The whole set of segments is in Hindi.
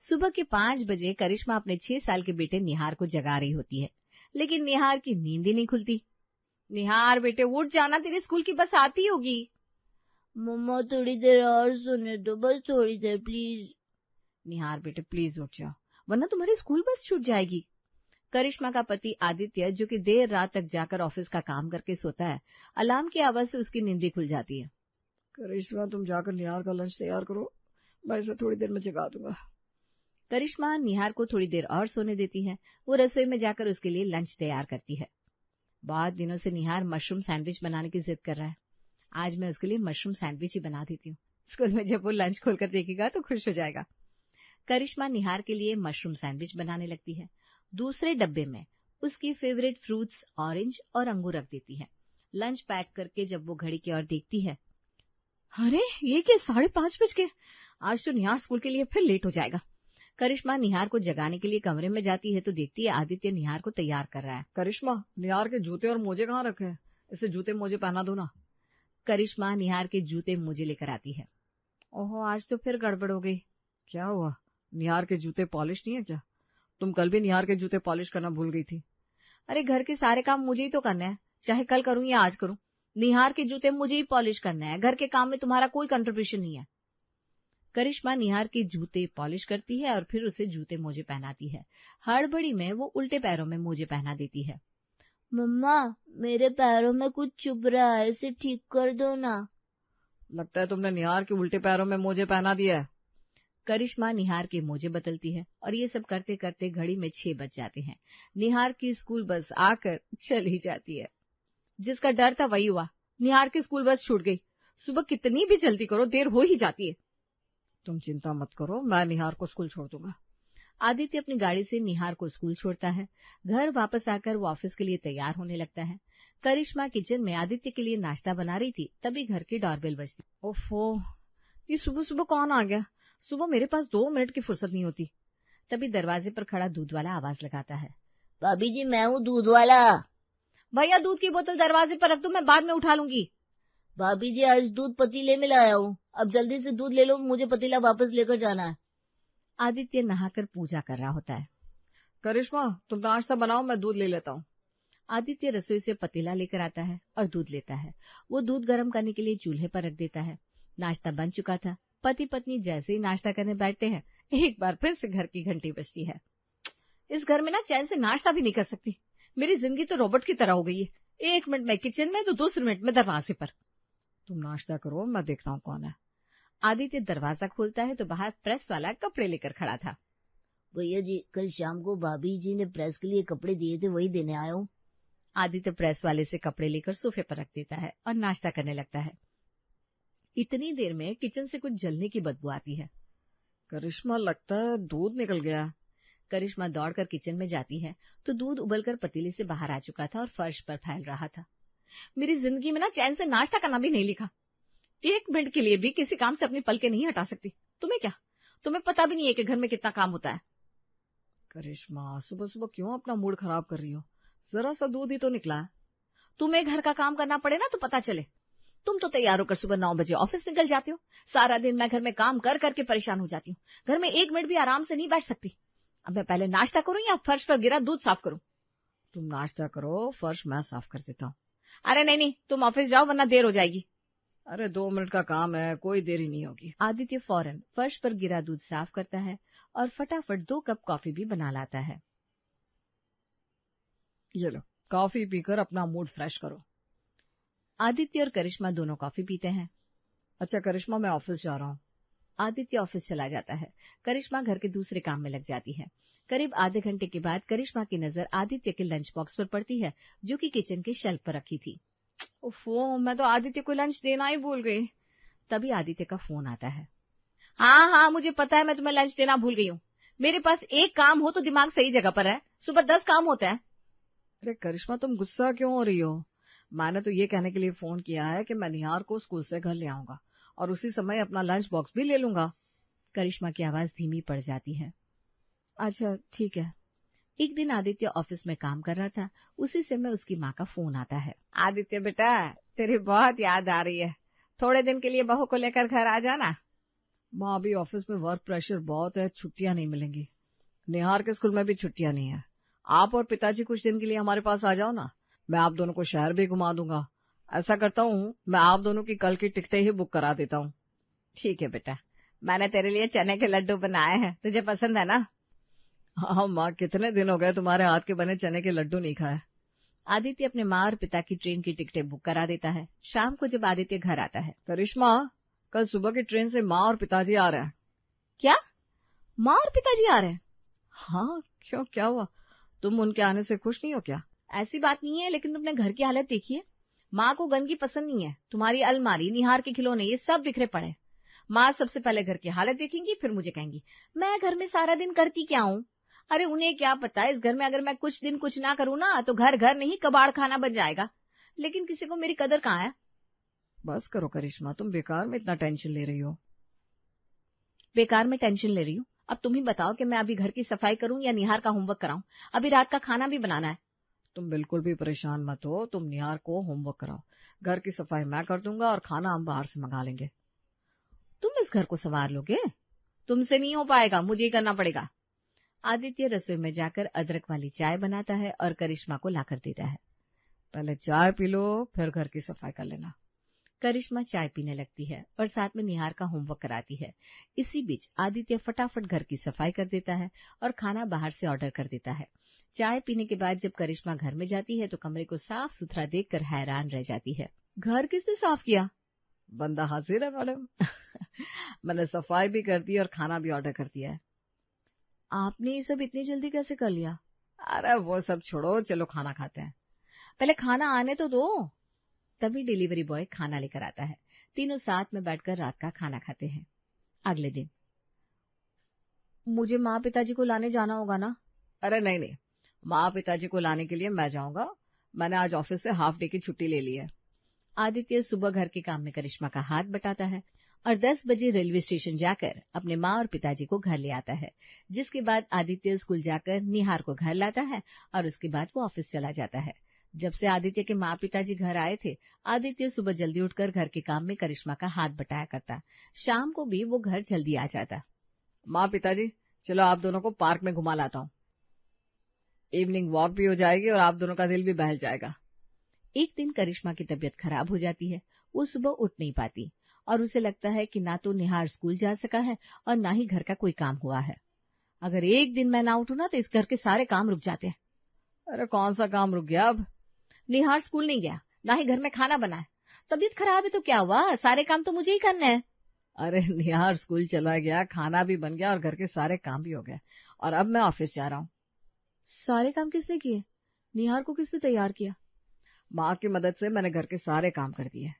सुबह के 5 बजे करिश्मा अपने 6 साल के बेटे निहार को जगा रही होती है, लेकिन निहार की नींद ही नहीं खुलती। निहार बेटे उठ जाना, तेरे स्कूल की बस आती होगी। मम्मा थोड़ी देर और सोने दो, बस थोड़ी देर प्लीज। निहार बेटे प्लीज उठ जाओ, वरना तुम्हारी स्कूल बस छूट जाएगी। करिश्मा का पति आदित्य, जो कि देर रात तक जाकर ऑफिस का काम करके सोता है, अलार्म की आवाज से उसकी नींद भी खुल जाती है। करिश्मा तुम जाकर निहार का लंच तैयार करो, मैं इसे थोड़ी देर में जगा दूंगा। करिश्मा निहार को थोड़ी देर और सोने देती है। वो रसोई में जाकर उसके लिए लंच तैयार करती है। बहुत दिनों से निहार मशरूम सैंडविच बनाने की जिद कर रहा है। आज मैं उसके लिए मशरूम सैंडविच ही बना देती हूँ। स्कूल में जब वो लंच खोलकर देखेगा तो खुश हो जाएगा। करिश्मा निहार के लिए मशरूम सैंडविच बनाने लगती है। दूसरे डब्बे में उसकी फेवरेट फ्रूट्स ऑरेंज और अंगूर रख देती है। लंच पैक करके जब वो घड़ी की ओर देखती है, अरे ये क्या 5:30 बज गए, आज तो निहार स्कूल के लिए फिर लेट हो जाएगा। करिश्मा निहार को जगाने के लिए कमरे में जाती है तो देखती है आदित्य निहार को तैयार कर रहा है। करिश्मा निहार के जूते और मोजे कहाँ रखे हैं, इसे जूते मोजे पहना दो ना। करिश्मा निहार के जूते मोजे लेकर आती है। ओहो, आज तो फिर गड़बड़ हो गई। क्या हुआ, निहार के जूते पॉलिश नहीं है क्या? तुम कल भी निहार के जूते पॉलिश करना भूल गई थी। अरे घर के सारे काम मुझे ही तो करना है, चाहे कल करूं या आज करूं। निहार के जूते मुझे ही पॉलिश करना है, घर के काम में तुम्हारा कोई कंट्रीब्यूशन नहीं है। करिश्मा निहार के जूते पॉलिश करती है और फिर उसे जूते मोजे पहनाती है। हड़बड़ी में वो उल्टे पैरों में मोजे पहना देती है। मम्मा मेरे पैरों में कुछ चुभ रहा है, इसे ठीक कर दो ना। लगता है तुमने निहार के उल्टे पैरों में मोजे पहना दिया है। करिश्मा निहार के मोजे बदलती है और ये सब करते करते घड़ी में 6 बज जाते हैं। निहार की स्कूल बस आकर चल ही जाती है। जिसका डर था वही हुआ, निहार की स्कूल बस छूट गई। सुबह कितनी भी जल्दी करो देर हो ही जाती है। तुम चिंता मत करो, मैं निहार को स्कूल छोड़ दूंगा। आदित्य अपनी गाड़ी से निहार को स्कूल छोड़ता है। घर वापस आकर वो ऑफिस के लिए तैयार होने लगता है। करिश्मा किचन में आदित्य के लिए नाश्ता बना रही थी, तभी घर की डोरबेल बजती। ओफो, ये सुबह सुबह कौन आ गया? सुबह मेरे पास 2 मिनट की फुर्सत नहीं होती। तभी दरवाजे पर खड़ा दूध वाला आवाज लगाता है। भाभी जी मैं हूँ दूध वाला। भैया दूध की बोतल दरवाजे पर रख दो, मैं बाद में उठा लूंगी। भाभी जी आज दूध पतीले में लाया हूँ, अब जल्दी से दूध ले लो, मुझे पतीला वापस लेकर जाना है। आदित्य नहाकर पूजा कर रहा होता है। करिश्मा तुम नाश्ता बनाओ, मैं दूध ले लेता हूँ। आदित्य रसोई से पतीला लेकर आता है और दूध लेता है। वो दूध गर्म करने के लिए चूल्हे पर रख देता है। नाश्ता बन चुका था। पति पत्नी जैसे ही नाश्ता करने बैठते हैं, एक बार फिर से घर की घंटी बजती है। इस घर में ना चैन से नाश्ता भी नहीं कर सकती। मेरी जिंदगी तो रोबोट की तरह हो गई है। 1 मिनट में किचन में तो दूसरे मिनट में दरवाजे पर। तुम नाश्ता करो, मैं देखता हूँ कौन है। आदित्य दरवाजा खोलता है तो बाहर प्रेस वाला कपड़े लेकर खड़ा था। भैया जी कल शाम को भाभी जी ने प्रेस के लिए कपड़े दिए थे, वही देने आया हूँ। आदित्य प्रेस वाले से कपड़े लेकर सोफे पर रख देता है और नाश्ता करने लगता है। इतनी देर में किचन से कुछ जलने की बदबू आती है। करिश्मा लगता है दूध निकल गया। करिश्मा दौड़कर किचन में जाती है तो दूध उबलकर पतीले से बाहर आ चुका था और फर्श पर फैल रहा था। मेरी जिंदगी में ना चैन से नाश्ता करना भी नहीं लिखा। 1 मिनट के लिए भी किसी काम से अपनी पलकें नहीं हटा सकती। तुम्हें क्या, तुम्हें पता भी नहीं है कि घर में कितना काम होता है। करिश्मा सुबह सुबह क्यों अपना मूड खराब कर रही हो? जरा सा दूध ही तो निकला है। तुम्हें घर का काम करना पड़े ना तो पता चले। तुम तो तैयार होकर सुबह 9 बजे ऑफिस निकल जाती हो। सारा दिन मैं घर में काम कर करके परेशान हो जाती हूँ। घर में 1 मिनट भी आराम से नहीं बैठ सकती। अब मैं पहले नाश्ता करूं या फर्श पर गिरा दूध साफ करूं? तुम नाश्ता करो, फर्श मैं साफ कर देता हूँ। अरे नहीं, तुम ऑफिस जाओ वरना देर हो जाएगी। अरे 2 मिनट का काम है, कोई देरी नहीं होगी। आदित्य फौरन फर्श पर गिरा दूध साफ करता है और फटाफट 2 कप कॉफी भी बना लाता है। ये लो, कॉफी पीकर अपना मूड फ्रेश करो। आदित्य और करिश्मा दोनों कॉफी पीते हैं। अच्छा करिश्मा मैं ऑफिस जा रहा हूँ। आदित्य ऑफिस चला जाता है। करिश्मा घर के दूसरे काम में लग जाती है। करीब आधे घंटे के बाद करिश्मा की नजर आदित्य के लंच बॉक्स पर पड़ती है, जो कि किचन के शेल्फ पर रखी थी। ओफो, मैं तो आदित्य को लंच देना ही भूल गई। तभी आदित्य का फोन आता है। हाँ, मुझे पता है, मैं तुम्हें लंच देना भूल गई हूँ। मेरे पास एक काम हो तो दिमाग सही जगह पर है, सुबह 10 काम होता है। अरे करिश्मा तुम गुस्सा क्यों हो रही हो? मैंने तो ये कहने के लिए फोन किया है कि मैं निहार को स्कूल से घर ले आऊंगा और उसी समय अपना लंच बॉक्स भी ले लूंगा। करिश्मा की आवाज धीमी पड़ जाती है। अच्छा ठीक है। एक दिन आदित्य ऑफिस में काम कर रहा था। उसी समय उसकी माँ का फोन आता है। आदित्य बेटा, तेरी बहुत याद आ रही है, थोड़े दिन के लिए बहू को लेकर घर आ जाना। माँ, अभी ऑफिस में वर्क प्रेशर बहुत है, छुट्टियां नहीं मिलेंगी। निहार के स्कूल में भी छुट्टियां नहीं है। आप और पिताजी कुछ दिन के लिए हमारे पास आ जाओ ना, मैं आप दोनों को शहर भी घुमा दूंगा। ऐसा करता हूँ, मैं आप दोनों की कल की टिकटें ही बुक करा देता हूँ। ठीक है बेटा, मैंने तेरे लिए चने के लड्डू बनाए हैं, तुझे पसंद है ना? हाँ माँ, कितने दिन हो गए तुम्हारे हाथ के बने चने के लड्डू नहीं खाए। आदित्य अपने माँ और पिता की ट्रेन की टिकटें बुक करा देता है। शाम को जब आदित्य घर आता है। करिश्मा, कल सुबह की ट्रेन से माँ और पिताजी आ रहे हैं। क्या? माँ और पिताजी आ रहे हैं? हाँ, क्यों, क्या हुआ? तुम उनके आने से खुश नहीं हो क्या? ऐसी बात नहीं है, लेकिन तुमने घर की हालत देखी है। माँ को गंदगी पसंद नहीं है। तुम्हारी अलमारी, निहार के खिलौने, ये सब बिखरे पड़े। माँ सबसे पहले घर की हालत देखेंगी, फिर मुझे कहेंगी मैं घर में सारा दिन करती क्या हूँ। अरे उन्हें क्या पता है, इस घर में अगर मैं कुछ दिन कुछ ना करूँ ना तो घर घर नहीं कबाड़ खाना बन जाएगा। लेकिन किसी को मेरी कदर कहाँ है। बस करो करिश्मा, तुम बेकार में इतना टेंशन ले रही हो। बेकार में टेंशन ले रही हूँ? अब तुम ही बताओ कि मैं अभी घर की सफाई करूँ या निहार का होमवर्क कराऊं। अभी रात का खाना भी बनाना है। तुम बिल्कुल भी परेशान मत हो, तुम निहार को होमवर्क कराओ। घर की सफाई मैं कर दूंगा और खाना हम बाहर से मंगा लेंगे। तुम इस घर को संवार लोगे? तुमसे नहीं हो पाएगा, मुझे ही करना पड़ेगा। आदित्य रसोई में जाकर अदरक वाली चाय बनाता है और करिश्मा को लाकर देता है। पहले चाय पी लो, फिर घर की सफाई कर लेना। करिश्मा चाय पीने लगती है और साथ में निहार का होमवर्क कराती है। इसी बीच आदित्य फटाफट घर की सफाई कर देता है और खाना बाहर से ऑर्डर कर देता है। चाय पीने के बाद जब करिश्मा घर में जाती है तो कमरे को साफ सुथरा देखकर हैरान रह जाती है। घर किसने साफ किया? बंदा हाजिर है मैडम। मैंने सफाई भी कर दी और खाना भी ऑर्डर कर दिया है। आपने ये सब इतनी जल्दी कैसे कर लिया? अरे वो सब छोड़ो, चलो खाना खाते हैं। पहले खाना आने तो दो। तभी डिलीवरी बॉय खाना लेकर आता है। तीनों साथ में बैठकर रात का खाना खाते हैं। अगले दिन, मुझे माँ पिताजी को लाने जाना होगा ना? अरे नहीं नहीं, माँ पिताजी को लाने के लिए मैं जाऊंगा। मैंने आज ऑफिस से हाफ डे की छुट्टी ले ली है। आदित्य सुबह घर के काम में करिश्मा का हाथ बटाता है और 10 बजे रेलवे स्टेशन जाकर अपने माँ और पिताजी को घर ले आता है। जिसके बाद आदित्य स्कूल जाकर निहार को घर लाता है और उसके बाद वो ऑफिस चला जाता है। जब से आदित्य के माँ पिताजी घर आए थे, आदित्य सुबह जल्दी उठकर घर के काम में करिश्मा का हाथ बटाया करता। शाम को भी वो घर जल्दी आ जाता। माँ पिताजी, चलो आप दोनों को पार्क में घुमा लाता हूँ। इवनिंग वॉक भी हो जाएगी और आप दोनों का दिल भी बहल जाएगा। एक दिन करिश्मा की तबीयत खराब हो जाती है। वो सुबह उठ नहीं पाती और उसे लगता है कि ना तो निहार स्कूल जा सका है और ना ही घर का कोई काम हुआ है। अगर एक दिन मैं ना उठूं ना तो इस घर के सारे काम रुक जाते हैं। अरे कौन सा काम रुक गया अब? निहार स्कूल नहीं गया, ना ही घर में खाना बना है। तबीयत खराब है तो क्या हुआ, सारे काम तो मुझे ही करने हैं। अरे निहार स्कूल चला गया, खाना भी बन गया और घर के सारे काम भी हो गए और अब मैं ऑफिस जा रहा हूँ। सारे काम किसने किए? निहार को किसने तैयार किया? माँ की मदद से मैंने घर के सारे काम कर दिए।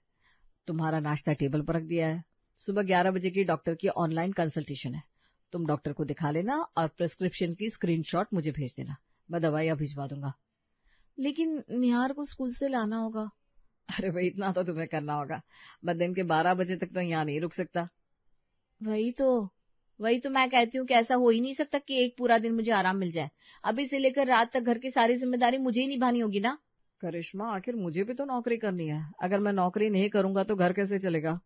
तुम्हारा नाश्ता टेबल पर रख दिया है। सुबह 11 बजे की डॉक्टर की ऑनलाइन कंसल्टेशन है। तुम डॉक्टर को दिखा लेना और प्रिस्क्रिप्शन की स्क्रीनशॉट मुझे भेज देना। मैं दवाइयाँ भिजवा दूंगा। लेकिन निहार को स्कूल से लाना होगा। अरे भाई, इतना तो तुम्हें करना होगा। मैं दिन के 12 बजे तक तो यहाँ नहीं रुक सकता। वही तो मैं कहती हूँ कि ऐसा हो ही नहीं सकता कि एक पूरा दिन मुझे आराम मिल जाए। अभी से लेकर रात तक घर की सारी जिम्मेदारी मुझे ही निभानी होगी ना। करिश्मा, आखिर मुझे भी तो नौकरी करनी है। अगर मैं नौकरी नहीं करूंगा तो घर कैसे चलेगा?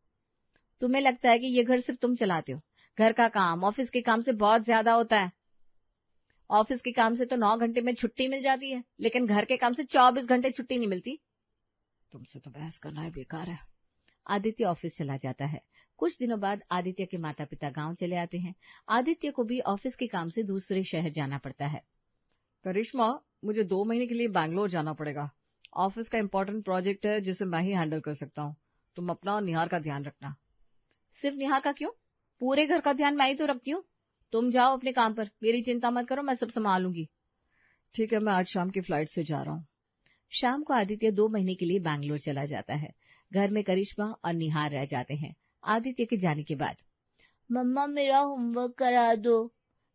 तुम्हें लगता है कि ये घर सिर्फ तुम चलाते हो? घर का काम ऑफिस के काम से बहुत ज्यादा होता है। ऑफिस के काम से तो 9 घंटे में छुट्टी मिल जाती है, लेकिन घर के काम से 24 घंटे छुट्टी नहीं मिलती। तुमसे तो बहस करना ही बेकार है। आदित्य ऑफिस चला जाता है। कुछ दिनों बाद आदित्य के माता पिता गांव चले आते हैं। आदित्य को भी ऑफिस के काम से दूसरे शहर जाना पड़ता है। करिश्मा, मुझे 2 महीने के लिए बैंगलोर जाना पड़ेगा। ऑफिस का इम्पोर्टेंट प्रोजेक्ट है जिसे मैं ही हैंडल कर सकता हूँ। तुम अपना और निहार का ध्यान रखना। सिर्फ निहार का क्यों? पूरे घर का ध्यान मैं ही तो रखती हूँ। तुम जाओ अपने काम पर, मेरी चिंता मत करो, मैं सब संभाल लूंगी। ठीक है, मैं आज शाम की फ्लाइट से जा रहा हूँ। शाम को आदित्य 2 महीने के लिए बैंगलोर चला जाता है। घर में करिश्मा और निहार रह जाते हैं। आदित्य के जाने के बाद, मम्मा मेरा होमवर्क करा दो।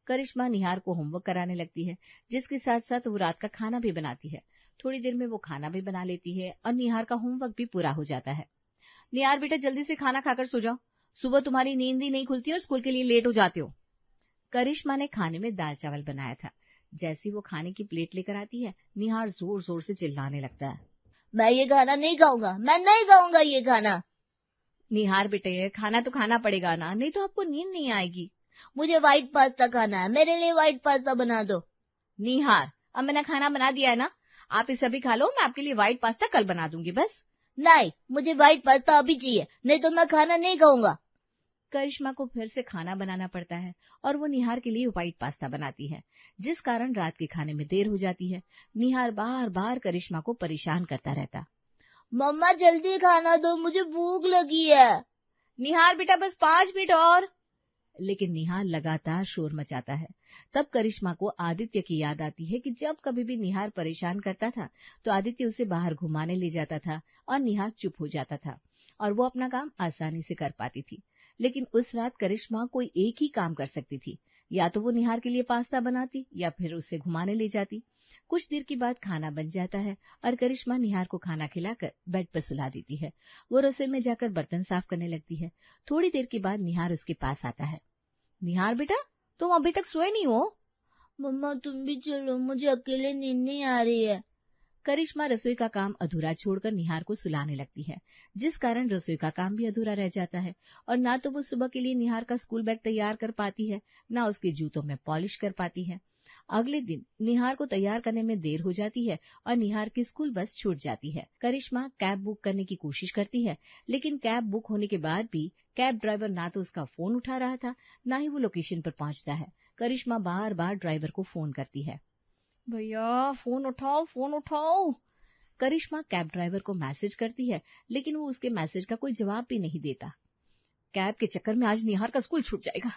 करिश्मा निहार को होमवर्क कराने लगती है, जिसके साथ साथ वो रात का खाना भी बनाती है। थोड़ी देर में वो खाना भी बना लेती है और निहार का होमवर्क भी पूरा हो जाता है। निहार बेटा, जल्दी से खाना खाकर सो जाओ, सुबह तुम्हारी नींद ही नहीं खुलती और स्कूल के लिए लेट हो जाते हो। करिश्मा ने खाने में दाल चावल बनाया था। जैसी वो खाने की प्लेट लेकर आती है, निहार जोर जोर से चिल्लाने लगता है, मैं ये गाना नहीं गाऊंगा, मैं नहीं गाऊंगा ये गाना। निहार बेटे, खाना तो खाना पड़ेगा ना, नहीं तो आपको नींद नहीं आएगी। मुझे व्हाइट पास्ता खाना है, मेरे लिए व्हाइट पास्ता बना दो। निहार, अब मैंने खाना बना दिया है ना, आप इसे अभी खा लो, मैं आपके लिए व्हाइट पास्ता कल बना दूंगी बस। नहीं, मुझे व्हाइट पास्ता अभी चाहिए, नहीं तो मैं खाना नहीं खाऊंगा। करिश्मा को फिर से खाना बनाना पड़ता है और वो निहार के लिए व्हाइट पास्ता बनाती है, जिस कारण रात के खाने में देर हो जाती है। निहार बार बार करिश्मा को परेशान करता रहता। मम्मा जल्दी खाना दो, मुझे भूख लगी है। निहार बेटा बस 5 मिनट और। लेकिन निहार लगातार शोर मचाता है। तब करिश्मा को आदित्य की याद आती है कि जब कभी भी निहार परेशान करता था तो आदित्य उसे बाहर घुमाने ले जाता था और निहार चुप हो जाता था और वो अपना काम आसानी से कर पाती थी। लेकिन उस रात करिश्मा कोई एक ही काम कर सकती थी, या तो वो निहार के लिए पास्ता बनाती या फिर उसे घुमाने ले जाती। कुछ देर के बाद खाना बन जाता है और करिश्मा निहार को खाना खिलाकर बेड पर सुला देती है। वो रसोई में जाकर बर्तन साफ करने लगती है। थोड़ी देर के बाद निहार उसके पास आता है। निहार बेटा, तुम अभी तक सोए नहीं हो? मम्मा तुम भी चलो, मुझे अकेले नींद नहीं आ रही है। करिश्मा रसोई का काम अधूरा छोड़कर निहार को सुलाने लगती है, जिस कारण रसोई का काम भी अधूरा रह जाता है और ना तो वो सुबह के लिए निहार का स्कूल बैग तैयार कर पाती है, ना उसके जूतों में पॉलिश कर पाती है। अगले दिन निहार को तैयार करने में देर हो जाती है और निहार की स्कूल बस छूट जाती है। करिश्मा कैब बुक करने की कोशिश करती है, लेकिन कैब बुक होने के बाद भी कैब ड्राइवर ना तो उसका फोन उठा रहा था, ना ही वो लोकेशन पर पहुंचता है। करिश्मा बार बार ड्राइवर को फोन करती है। भैया फोन उठाओ, फोन उठाओ। करिश्मा कैब ड्राइवर को मैसेज करती है, लेकिन वो उसके मैसेज का कोई जवाब भी नहीं देता। कैब के चक्कर में आज निहार का स्कूल छूट जाएगा।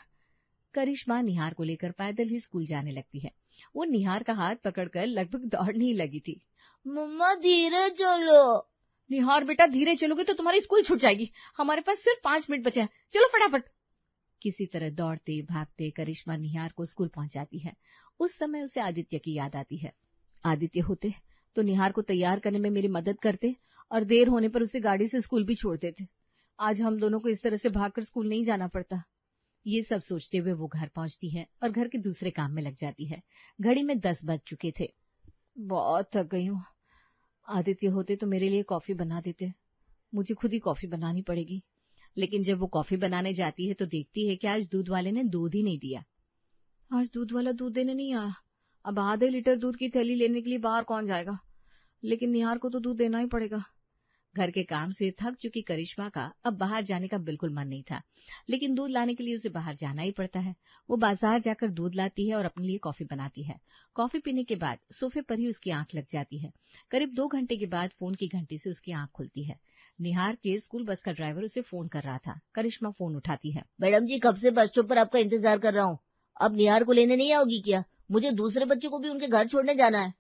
करिश्मा निहार को लेकर पैदल ही स्कूल जाने लगती है। वो निहार का हाथ पकड़कर लगभग दौड़ने ही लगी थी। मम्मा धीरे चलो। निहार बेटा, धीरे चलोगे तो तुम्हारी स्कूल छूट जाएगी, हमारे पास सिर्फ 5 मिनट बचे हैं, चलो फटाफट। किसी तरह दौड़ते भागते करिश्मा निहार को स्कूल पहुंचाती है। उस समय उसे आदित्य की याद आती है। आदित्य होते तो निहार को तैयार करने में मेरी मदद करते और देर होने पर उसे गाड़ी से स्कूल भी छोड़ देते। आज हम दोनों को इस तरह से भागकर स्कूल नहीं जाना पड़ता। ये सब सोचते हुए वो घर पहुंचती है और घर के दूसरे काम में लग जाती है। घड़ी में 10 बज चुके थे। बहुत थक गई हूँ। आदित्य होते तो मेरे लिए कॉफी बना देते, मुझे खुद ही कॉफी बनानी पड़ेगी। लेकिन जब वो कॉफी बनाने जाती है तो देखती है कि आज दूध वाले ने दूध ही नहीं दिया। आज दूध वाला दूध देने नहीं आया। अब आधे लीटर दूध की थैली लेने के लिए बाहर कौन जाएगा, लेकिन निहार को तो दूध देना ही पड़ेगा। घर के काम से थक चुकी करिश्मा का अब बाहर जाने का बिल्कुल मन नहीं था, लेकिन दूध लाने के लिए उसे बाहर जाना ही पड़ता है। वो बाजार जाकर दूध लाती है और अपने लिए कॉफी बनाती है। कॉफी पीने के बाद सोफे पर ही उसकी आंख लग जाती है। करीब 2 घंटे के बाद फोन की घंटी से उसकी आंख खुलती है। निहार के स्कूल बस का ड्राइवर उसे फोन कर रहा था। करिश्मा फोन उठाती है। मैडम जी, कब से बस स्टॉप पर आपका इंतजार कर रहा हूँ। अब निहार को लेने नहीं आओगी क्या? मुझे दूसरे बच्चे को भी उनके घर छोड़ने जाना है।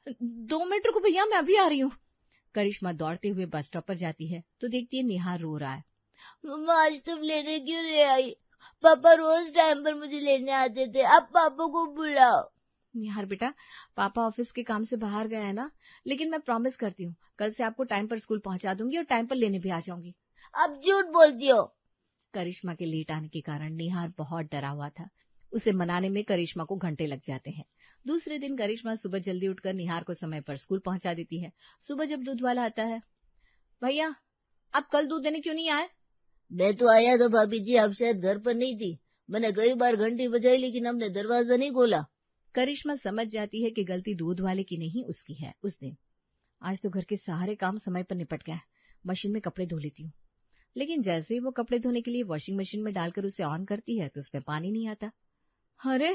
2 मिनट रुको भैया, मैं अभी आ रही हूँ। करिश्मा दौड़ते हुए बस स्टॉप पर जाती है तो देखती है निहार रो रहा है। मम्मा आज तुम लेने क्यों नहीं आई? पापा रोज टाइम पर मुझे लेने आते थे, अब पापा को बुलाओ। निहार बेटा, पापा ऑफिस के काम से बाहर गया है ना, लेकिन मैं प्रॉमिस करती हूँ कल से आपको टाइम पर स्कूल पहुंचा दूंगी और टाइम पर लेने भी आ जाऊंगी। अब झूठ बोलती हो। करिश्मा के लेट आने के कारण निहार बहुत डरा हुआ था। उसे मनाने में करिश्मा को घंटे लग जाते हैं। दूसरे दिन करिश्मा सुबह जल्दी उठकर निहार को समय पर स्कूल पहुंचा देती है। सुबह जब दूध वाला आता है, भैया आप कल दूध देने क्यों नहीं आए? मैं तो आया था भाभी जी, आप शायद घर पर नहीं थी। मैंने कई बार घंटी बजाई लेकिन हमने दरवाजा नहीं खोला। करिश्मा समझ जाती है कि गलती दूध वाले की नहीं उसकी है। उस दिन आज तो घर के सारे काम समय पर निपट गए। मशीन में कपड़े धो लेती हूँ। लेकिन जैसे ही वो कपड़े धोने के लिए वॉशिंग मशीन में डालकर उसे ऑन करती है तो उसमें पानी नहीं आता। अरे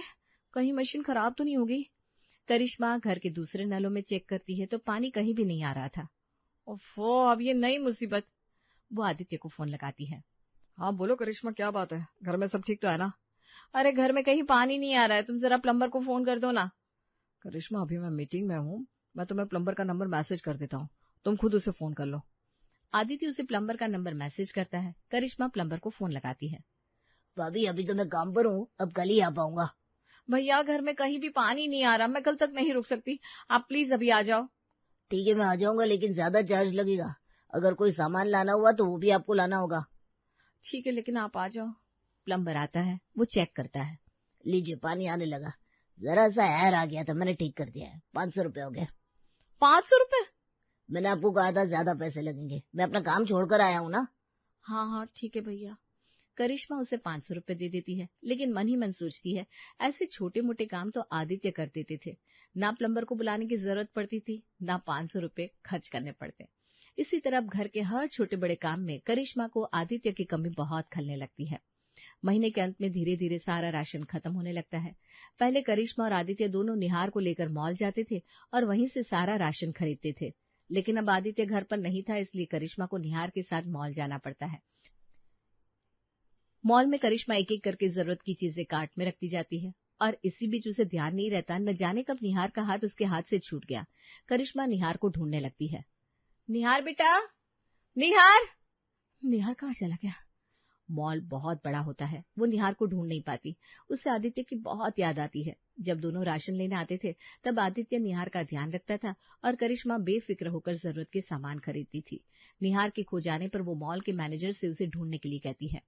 कहीं मशीन खराब तो नहीं हो गई? करिश्मा घर के दूसरे नलों में चेक करती है तो पानी कहीं भी नहीं आ रहा था। ओफो, अब ये नई मुसीबत। वो आदित्य को फोन लगाती है। हाँ बोलो करिश्मा, क्या बात है? घर में सब ठीक तो है ना? अरे घर में कहीं पानी नहीं आ रहा है, तुम जरा प्लम्बर को फोन कर दो ना। करिश्मा अभी मैं मीटिंग में हूँ, मैं तुम्हें प्लम्बर का नंबर मैसेज कर देता हूँ, तुम खुद उसे फोन कर लो। आदित्य उसे प्लम्बर का नंबर मैसेज करता है। करिश्मा प्लम्बर को फोन लगाती है। भाभी अभी तो मैं काम पर हूँ, अब कल ही आ पाऊंगा। भैया घर में कहीं भी पानी नहीं आ रहा, मैं कल तक नहीं रुक सकती, आप प्लीज अभी आ जाओ। ठीक है मैं आ जाऊंगा, लेकिन ज्यादा चार्ज लगेगा। अगर कोई सामान लाना हुआ तो वो भी आपको लाना होगा। ठीक है, लेकिन आप आ जाओ। प्लम्बर आता है, वो चेक करता है। लीजिए पानी आने लगा, जरा सा एयर आ गया था, मैंने ठीक कर दिया है। 500 रुपए हो गए। 500 रुपए? मैंने आपको कहा था ज्यादा पैसे लगेंगे, मैं अपना काम छोड़कर आया हूँ ना। हाँ हाँ ठीक है भैया। करिश्मा उसे 500 रुपए दे देती है, लेकिन मन ही मन सोचती है ऐसे छोटे मोटे काम तो आदित्य कर देते थे, ना प्लम्बर को बुलाने की जरूरत पड़ती थी, ना 500 रुपए खर्च करने पड़ते। इसी तरह अब घर के हर छोटे बड़े काम में करिश्मा को आदित्य की कमी बहुत खलने लगती है। महीने के अंत में धीरे धीरे सारा राशन खत्म होने लगता है। पहले करिश्मा और आदित्य दोनों निहार को लेकर मॉल जाते थे और वहीं से सारा राशन खरीदते थे, लेकिन अब आदित्य घर पर नहीं था, इसलिए करिश्मा को निहार के साथ मॉल जाना पड़ता है। मॉल में करिश्मा एक एक करके जरूरत की चीजें कार्ट में रखती जाती है और इसी बीच उसे ध्यान नहीं रहता, न जाने कब निहार का हाथ उसके हाथ से छूट गया। करिश्मा निहार को ढूंढने लगती है। निहार बेटा, निहार। निहार कहाँ चला गया? मॉल बहुत बड़ा होता है, वो निहार को ढूंढ नहीं पाती। उसे आदित्य की बहुत याद आती है। जब दोनों राशन लेने आते थे तब आदित्य निहार का ध्यान रखता था और करिश्मा बेफिक्र होकर जरूरत के सामान खरीदती थी। निहार के खो जाने पर वो मॉल के मैनेजर से उसे ढूंढने के लिए कहती है।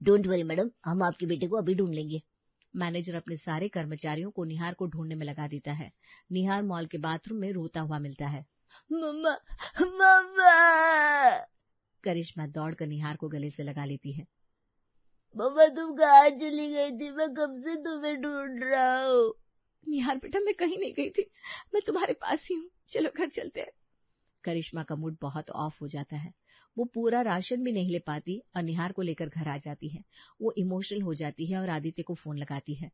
डोंट वरी मैडम, हम आपके बेटे को अभी ढूंढ लेंगे। मैनेजर अपने सारे कर्मचारियों को निहार को ढूंढने में लगा देता है। निहार मॉल के बाथरूम में रोता हुआ मिलता है। मम्मा, मम्मा। करिश्मा दौड़कर निहार को गले से लगा लेती है। मम्मा तुम कहाँ चली गई थी? मैं कब से तुम्हें ढूंढ रहा हूँ। निहार बेटा, मैं कहीं नहीं गई थी, मैं तुम्हारे पास ही हूँ, चलो घर चलते हैं। करिश्मा का मूड बहुत ऑफ हो जाता है। वो पूरा राशन भी नहीं ले पाती और निहार को लेकर घर आ जाती है। वो इमोशनल हो जाती है और आदित्य को फोन लगाती है।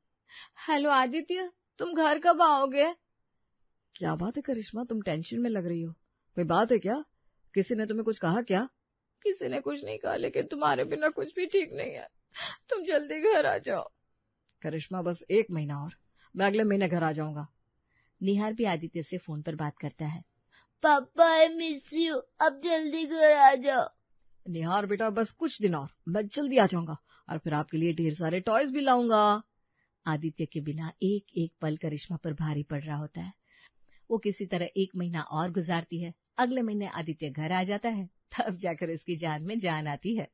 हेलो आदित्य, तुम घर कब आओगे? क्या बात है करिश्मा, तुम टेंशन में लग रही हो? कोई बात है क्या? किसी ने तुम्हें कुछ कहा क्या? किसी ने कुछ नहीं कहा, लेकिन तुम्हारे बिना कुछ भी ठीक नहीं है, तुम जल्दी घर आ जाओ। करिश्मा बस 1 महीना और, मैं अगले महीने घर आ जाऊंगा। निहार भी आदित्य से फोन पर बात करता है। पापा आई मिस यू, अब जल्दी घर आ जाओ। निहार बेटा बस कुछ दिन और, मैं जल्दी आ जाऊंगा और फिर आपके लिए ढेर सारे टॉयज भी लाऊंगा। आदित्य के बिना एक एक पल करिश्मा पर भारी पड़ रहा होता है। वो किसी तरह 1 महीना और गुजारती है। अगले महीने आदित्य घर आ जाता है, तब जाकर उसकी जान में जान आती है।